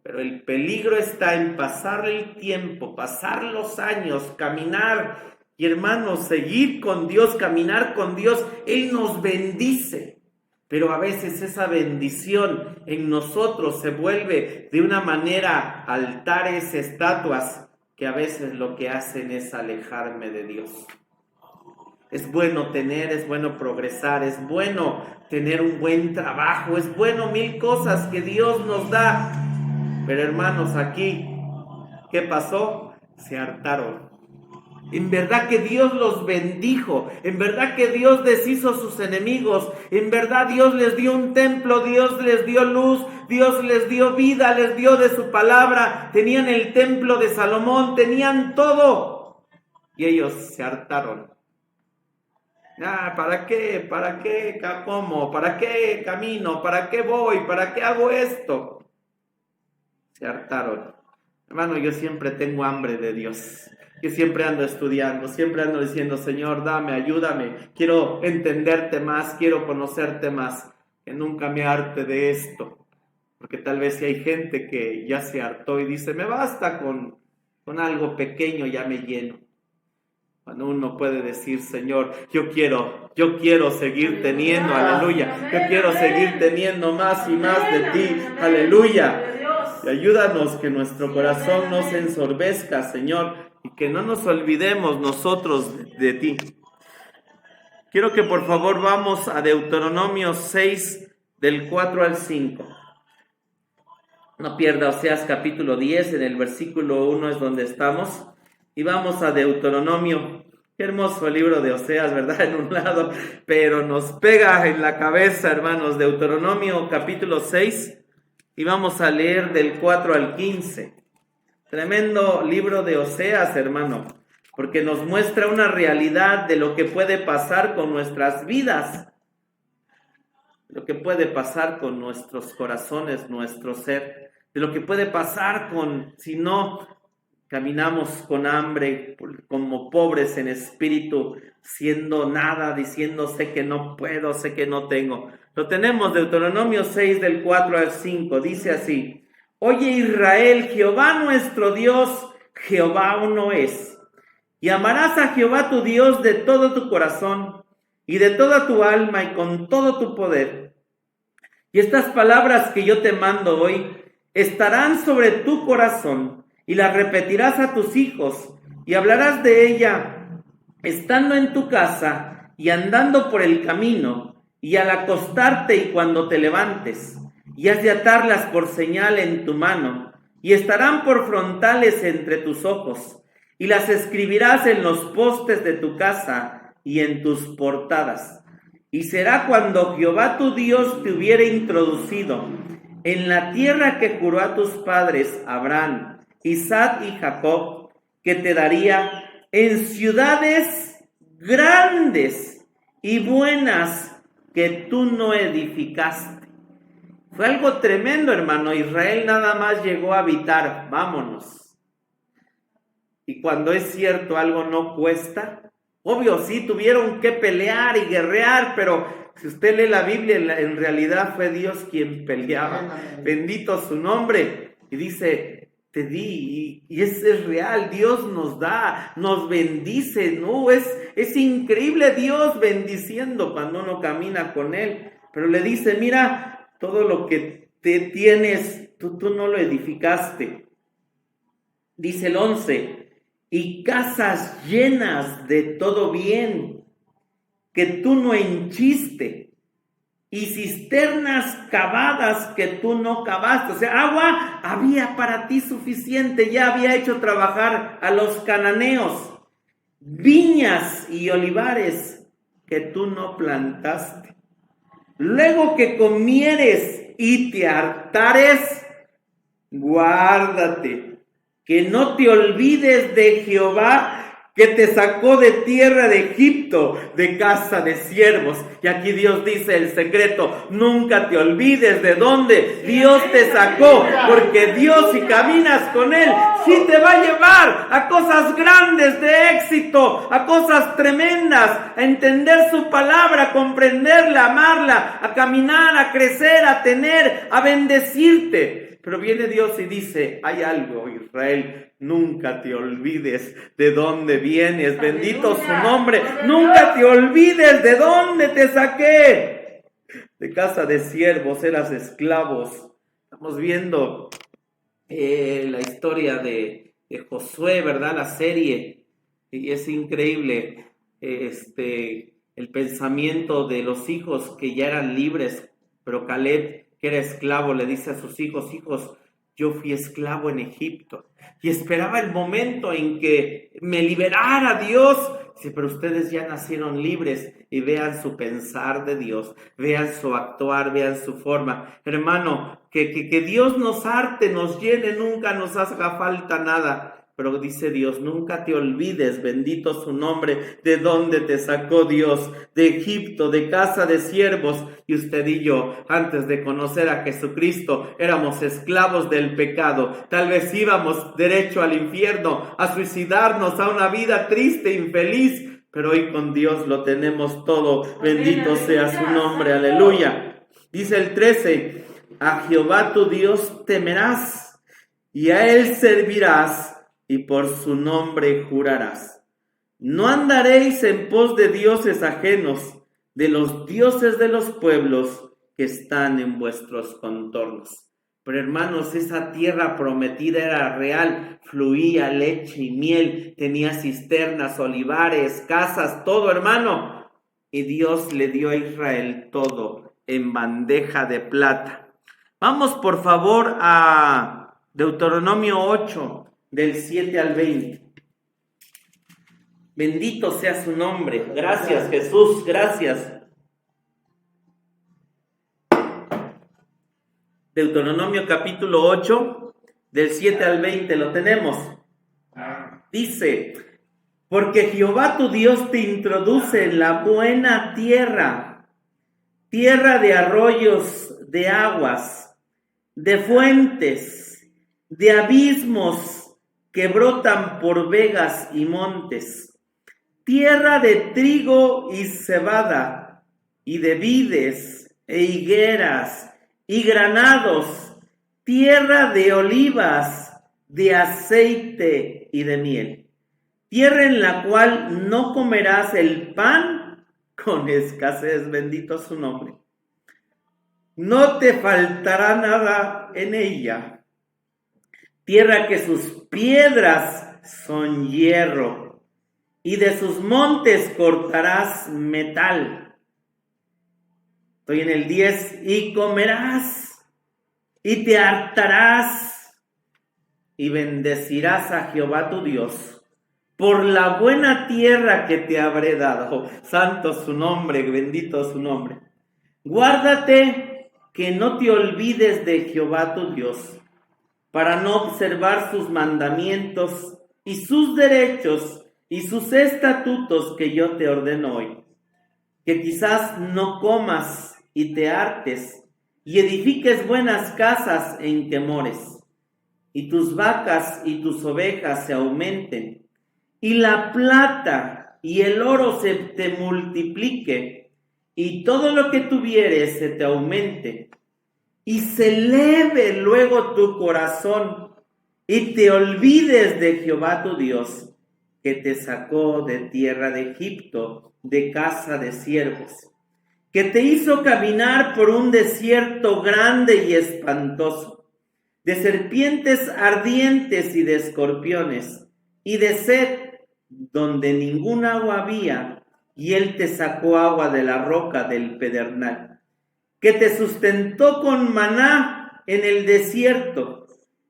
Pero el peligro está en pasar el tiempo, pasar los años, caminar. Y hermanos, seguir con Dios, caminar con Dios. Él nos bendice. Pero a veces esa bendición en nosotros se vuelve de una manera altares, estatuas, que a veces lo que hacen es alejarme de Dios. Es bueno es bueno progresar, es bueno tener un buen trabajo, es bueno mil cosas que Dios nos da. Pero hermanos, aquí, ¿qué pasó? Se hartaron. En verdad que Dios los bendijo, en verdad que Dios deshizo sus enemigos, en verdad Dios les dio un templo, Dios les dio luz, Dios les dio vida, les dio de su palabra, tenían el templo de Salomón, tenían todo. Y ellos se hartaron. ¿Para qué? ¿Para qué? ¿Cómo? ¿Para qué camino? ¿Para qué voy? ¿Para qué hago esto? Se hartaron. Hermano, yo siempre tengo hambre de Dios. Yo siempre ando estudiando, siempre ando diciendo, Señor, dame, ayúdame. Quiero entenderte más, quiero conocerte más. Que nunca me harte de esto. Porque tal vez si hay gente que ya se hartó y dice, me basta con algo pequeño, ya me lleno. Cuando uno puede decir, Señor, yo quiero seguir teniendo, aleluya. Yo quiero seguir teniendo más y más de ti, aleluya. Y ayúdanos que nuestro corazón no se ensorbezca, Señor, y que no nos olvidemos nosotros de ti. Quiero que por favor vamos a Deuteronomio 6, del 4 al 5. No pierda Oseas capítulo 10, en el versículo 1 es donde estamos. Y vamos a Deuteronomio. Qué hermoso el libro de Oseas, ¿verdad? En un lado, pero nos pega en la cabeza, hermanos. Deuteronomio capítulo 6. Y vamos a leer del 4 al 15. Tremendo libro de Oseas, hermano. Porque nos muestra una realidad de lo que puede pasar con nuestras vidas. Lo que puede pasar con nuestros corazones, nuestro ser. De lo que puede pasar si no caminamos con hambre, como pobres en espíritu, siendo nada, diciendo sé que no puedo, sé que no tengo. Lo tenemos, Deuteronomio 6 del 4 al 5, dice así: Oye Israel, Jehová nuestro Dios, Jehová uno es. Y amarás a Jehová tu Dios de todo tu corazón y de toda tu alma y con todo tu poder. Y estas palabras que yo te mando hoy estarán sobre tu corazón y las repetirás a tus hijos y hablarás de ella estando en tu casa y andando por el camino y al acostarte y cuando te levantes, y has de atarlas por señal en tu mano y estarán por frontales entre tus ojos, y las escribirás en los postes de tu casa y en tus portadas. Y será cuando Jehová tu Dios te hubiere introducido en la tierra que juró a tus padres Abraham, Isaac y Jacob, que te daría, en ciudades grandes y buenas que tú no edificaste. Fue algo tremendo, hermano. Israel nada más llegó a habitar, vámonos. Y cuando es cierto algo no cuesta, obvio sí tuvieron que pelear y guerrear, pero si usted lee la Biblia, en realidad fue Dios quien peleaba. Bendito su nombre. Y dice, te di, y es real, Dios nos da, nos bendice, ¿no? Es increíble Dios bendiciendo cuando uno camina con Él. Pero le dice, mira, todo lo que te tienes, tú no lo edificaste. Dice el 11, y casas llenas de todo bien, que tú no henchiste, y cisternas cavadas que tú no cavaste. O sea, agua había para ti suficiente, ya había hecho trabajar a los cananeos. Viñas y olivares que tú no plantaste. Luego que comieres y te hartares, guárdate, que no te olvides de Jehová, que te sacó de tierra de Egipto, de casa de siervos. Y aquí Dios dice el secreto, nunca te olvides de dónde Dios te sacó, porque Dios, si caminas con Él, sí te va a llevar a cosas grandes de éxito, a cosas tremendas, a entender su palabra, a comprenderla, a amarla, a caminar, a crecer, a tener, a bendecirte. Pero viene Dios y dice, hay algo, Israel, nunca te olvides de dónde vienes, bendito su nombre, nunca te olvides de dónde te saqué. De casa de siervos, eras esclavos. Estamos viendo la historia de Josué, ¿verdad? La serie, y es increíble el pensamiento de los hijos que ya eran libres, pero Caleb, que era esclavo, le dice a sus hijos, hijos, yo fui esclavo en Egipto y esperaba el momento en que me liberara Dios. Sí, pero ustedes ya nacieron libres y vean su pensar de Dios, vean su actuar, vean su forma. Hermano, que Dios nos harte, nos llene, nunca nos haga falta nada. Pero dice Dios, nunca te olvides, bendito su nombre, de dónde te sacó Dios, de Egipto, de casa de siervos. Y usted y yo, antes de conocer a Jesucristo, éramos esclavos del pecado. Tal vez íbamos derecho al infierno, a suicidarnos, a una vida triste, infeliz. Pero hoy con Dios lo tenemos todo. Bendito sea su nombre, aleluya. Dice el 13, a Jehová tu Dios temerás y a Él servirás, y por su nombre jurarás. No andaréis en pos de dioses ajenos, de los dioses de los pueblos que están en vuestros contornos. Pero hermanos, esa tierra prometida era real, fluía leche y miel, tenía cisternas, olivares, casas, todo, hermano. Y Dios le dio a Israel todo en bandeja de plata. Vamos por favor a Deuteronomio 8, del 7 al 20. Bendito sea su nombre. Gracias, Jesús, gracias. Deuteronomio capítulo 8, del 7 al 20, lo tenemos. Dice, porque Jehová tu Dios te introduce en la buena tierra, tierra de arroyos, de aguas, de fuentes, de abismos que brotan por vegas y montes, tierra de trigo y cebada, y de vides e higueras y granados, tierra de olivas, de aceite y de miel, tierra en la cual no comerás el pan con escasez, bendito su nombre. No te faltará nada en ella, tierra que sus piedras son hierro, y de sus montes cortarás metal. Estoy en el 10, y comerás, y te hartarás, y bendecirás a Jehová tu Dios, por la buena tierra que te habré dado. Santo su nombre, bendito su nombre. Guárdate que no te olvides de Jehová tu Dios, para no observar sus mandamientos y sus derechos y sus estatutos que yo te ordeno hoy. Que quizás no comas y te hartes y edifiques buenas casas en que mores, y tus vacas y tus ovejas se aumenten, y la plata y el oro se te multiplique, y todo lo que tuvieres se te aumente, y se eleve luego tu corazón, y te olvides de Jehová tu Dios, que te sacó de tierra de Egipto, de casa de siervos, que te hizo caminar por un desierto grande y espantoso, de serpientes ardientes y de escorpiones, y de sed, donde ningún agua había, y él te sacó agua de la roca del pedernal, que te sustentó con maná en el desierto,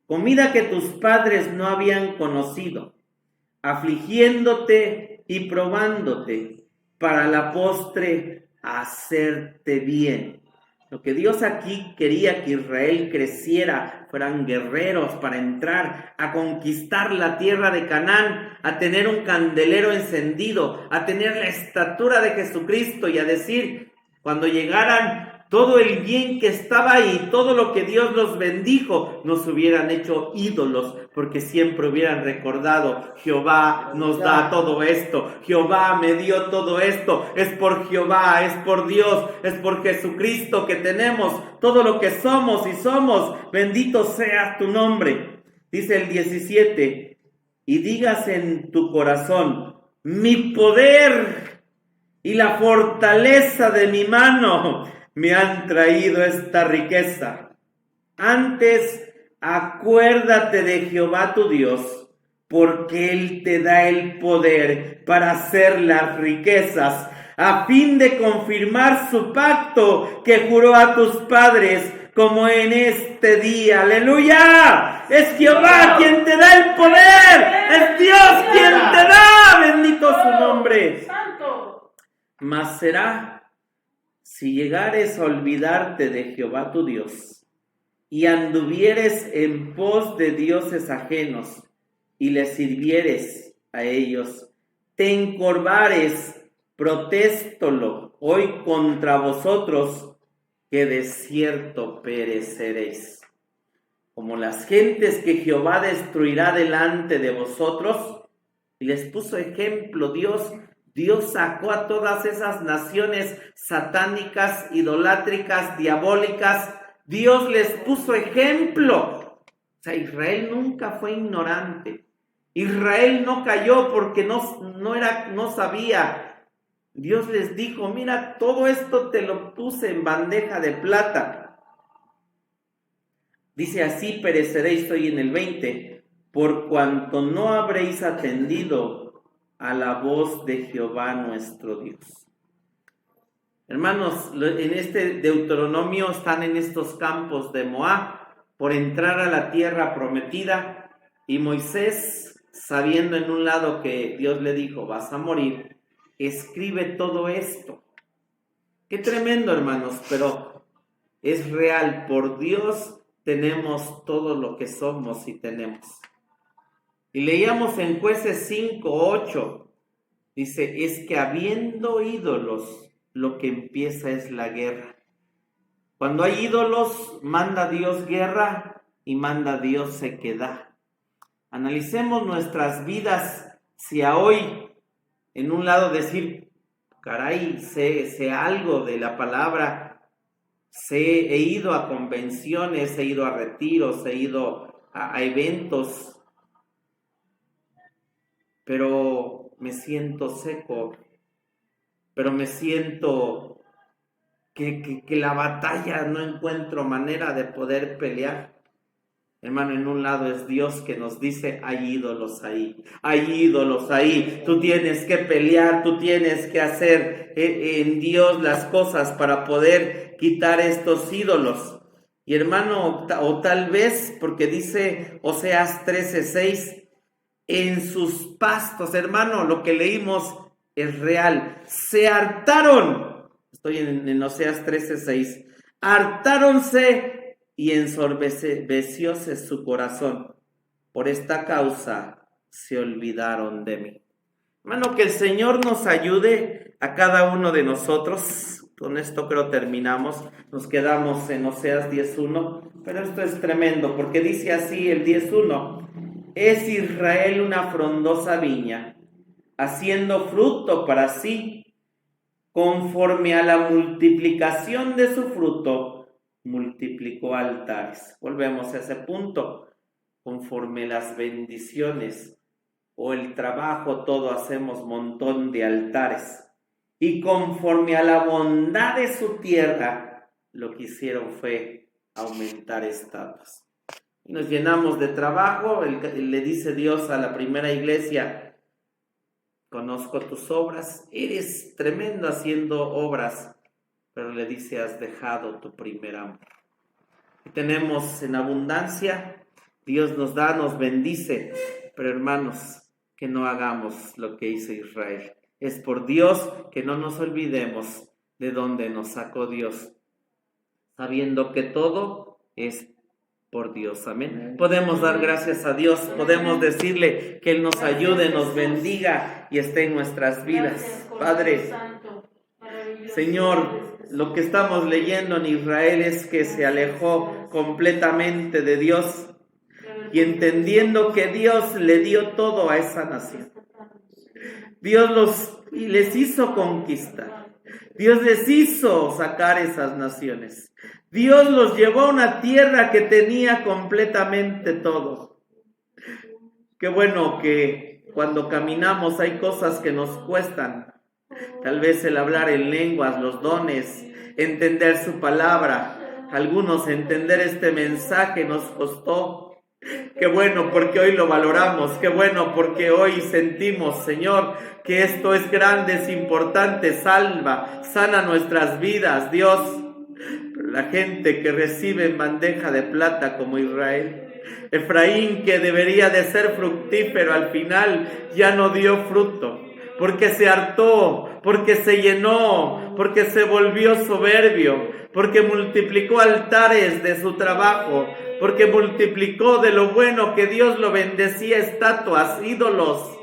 comida que tus padres no habían conocido, afligiéndote y probándote, para la postre hacerte bien. Lo que Dios aquí quería que Israel creciera, fueran guerreros para entrar a conquistar la tierra de Canaán, a tener un candelero encendido, a tener la estatura de Jesucristo y a decir, cuando llegaran, todo el bien que estaba ahí, todo lo que Dios los bendijo, nos hubieran hecho ídolos, porque siempre hubieran recordado, Jehová nos da todo esto, Jehová me dio todo esto, es por Jehová, es por Dios, es por Jesucristo que tenemos todo lo que somos y somos, bendito sea tu nombre. Dice el 17, y digas en tu corazón, mi poder y la fortaleza de mi mano me han traído esta riqueza. Antes, acuérdate de Jehová tu Dios, porque Él te da el poder para hacer las riquezas, a fin de confirmar su pacto que juró a tus padres, como en este día. ¡Aleluya! Es Jehová quien te da el poder, es Dios quien te da, bendito su nombre. Mas será si llegares a olvidarte de Jehová tu Dios, y anduvieres en pos de dioses ajenos, y les sirvieres a ellos, te encorvares, protéstolo hoy contra vosotros, que de cierto pereceréis. Como las gentes que Jehová destruirá delante de vosotros, y les puso ejemplo Dios sacó a todas esas naciones satánicas, idolátricas, diabólicas. Dios les puso ejemplo. O sea, Israel nunca fue ignorante. Israel no cayó porque no sabía. Dios les dijo, mira, todo esto te lo puse en bandeja de plata. Dice, así pereceréis hoy en el 20, por cuanto no habréis atendido a la voz de Jehová nuestro Dios. Hermanos, en este Deuteronomio están en estos campos de Moab por entrar a la tierra prometida, y Moisés, sabiendo en un lado que Dios le dijo, vas a morir, escribe todo esto. Qué tremendo, hermanos, pero es real. Por Dios tenemos todo lo que somos y tenemos. Y leíamos en Jueces 5:8, dice, es que habiendo ídolos, lo que empieza es la guerra. Cuando hay ídolos, manda Dios guerra y manda Dios sequedad. Analicemos nuestras vidas, si a hoy, en un lado decir, caray, sé algo de la palabra, he ido a convenciones, he ido a retiros, he ido a eventos, pero me siento seco, pero me siento que la batalla no encuentro manera de poder pelear. Hermano, en un lado es Dios que nos dice, hay ídolos ahí, tú tienes que pelear, tú tienes que hacer en Dios las cosas para poder quitar estos ídolos. Y hermano, o tal vez, porque dice Oseas 13:6, en sus pastos, hermano, lo que leímos es real, se hartaron, estoy en Oseas 13:6, hartáronse y ensorbecióse su corazón. Por esta causa se olvidaron de mí. Hermano, que el Señor nos ayude a cada uno de nosotros. Con esto creo terminamos. Nos quedamos en Oseas 10:1. Pero esto es tremendo porque dice así el 10:1. Es Israel una frondosa viña, haciendo fruto para sí. Conforme a la multiplicación de su fruto, multiplicó altares. Volvemos a ese punto. Conforme las bendiciones o el trabajo, todo hacemos montón de altares. Y conforme a la bondad de su tierra, lo que hicieron fue aumentar estatuas. Y nos llenamos de trabajo. Le dice Dios a la primera iglesia, conozco tus obras, eres tremendo haciendo obras, pero le dice, has dejado tu primer amor. Y tenemos en abundancia, Dios nos da, nos bendice, pero hermanos, que no hagamos lo que hizo Israel. Es por Dios que no nos olvidemos de dónde nos sacó Dios, sabiendo que todo es por Dios, amén. Podemos dar gracias a Dios, podemos decirle que Él nos ayude, nos bendiga y esté en nuestras vidas. Padre, Señor, lo que estamos leyendo en Israel es que se alejó completamente de Dios y entendiendo que Dios le dio todo a esa nación. Dios les hizo conquistar. Dios les hizo sacar esas naciones. Dios los llevó a una tierra que tenía completamente todo. Qué bueno que cuando caminamos hay cosas que nos cuestan. Tal vez el hablar en lenguas, los dones, entender su palabra. Algunos entender este mensaje nos costó. Qué bueno porque hoy lo valoramos, qué bueno porque hoy sentimos, Señor, que esto es grande, es importante, sana nuestras vidas, Dios. Pero la gente que recibe en bandeja de plata como Israel, Efraín, que debería de ser fructífero, al final ya no dio fruto, porque se hartó, porque se llenó, porque se volvió soberbio, porque multiplicó altares de su trabajo, porque multiplicó de lo bueno que Dios lo bendecía, estatuas, ídolos.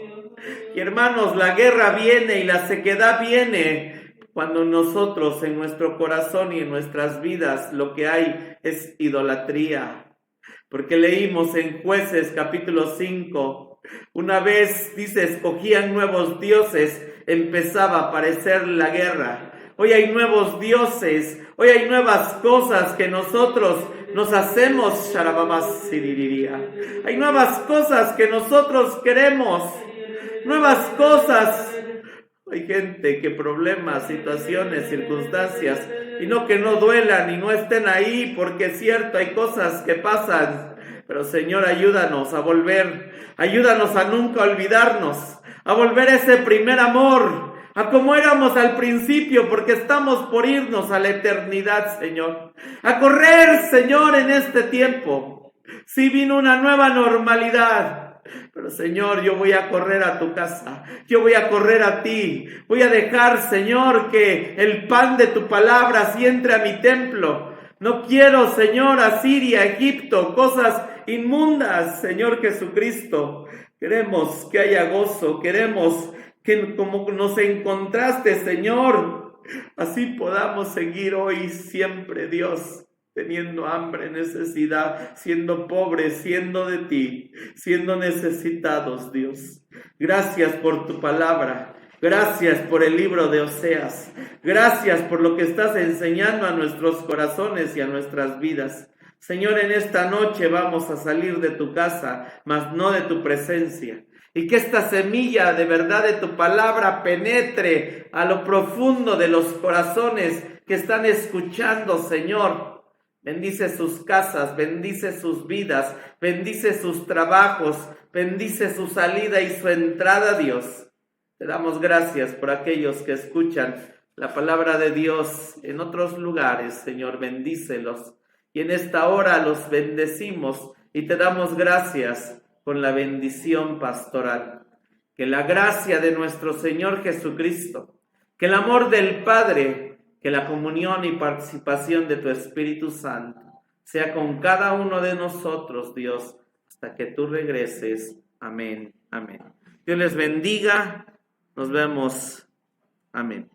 Y hermanos, la guerra viene y la sequedad viene cuando nosotros en nuestro corazón y en nuestras vidas lo que hay es idolatría. Porque leímos en Jueces capítulo 5, una vez dice, escogían nuevos dioses, empezaba a aparecer la guerra. Hoy hay nuevos dioses, hoy hay nuevas cosas que nosotros nos hacemos, hay nuevas cosas que nosotros queremos, nuevas cosas. Hay gente que problemas, situaciones, circunstancias, y no que no duelan y no estén ahí, porque es cierto, hay cosas que pasan, pero Señor, ayúdanos a volver, ayúdanos a nunca olvidarnos, a volver a ese primer amor, a como éramos al principio, porque estamos por irnos a la eternidad, Señor, a correr, Señor, en este tiempo. Sí vino una nueva normalidad, pero Señor, yo voy a correr a tu casa, yo voy a correr a ti, voy a dejar, Señor, que el pan de tu palabra sí entre a mi templo. No quiero, Señor, Asiria, Egipto, cosas inmundas, Señor Jesucristo. Queremos que haya gozo, queremos que como nos encontraste, Señor, así podamos seguir hoy siempre, Dios, teniendo hambre, necesidad, siendo pobres, siendo de ti, siendo necesitados, Dios. Gracias por tu palabra, gracias por el libro de Oseas, gracias por lo que estás enseñando a nuestros corazones y a nuestras vidas. Señor, en esta noche vamos a salir de tu casa, mas no de tu presencia. Y que esta semilla de verdad de tu palabra penetre a lo profundo de los corazones que están escuchando, Señor. bendice sus casas, bendice sus vidas, bendice sus trabajos, bendice su salida y su entrada, Dios. Te damos gracias por aquellos que escuchan la palabra de Dios en otros lugares, Señor, bendícelos. Y en esta hora los bendecimos y te damos gracias con la bendición pastoral. Que la gracia de nuestro Señor Jesucristo, que el amor del Padre, que la comunión y participación de tu Espíritu Santo sea con cada uno de nosotros, Dios, hasta que tú regreses. Amén, amén. Dios les bendiga. Nos vemos. Amén.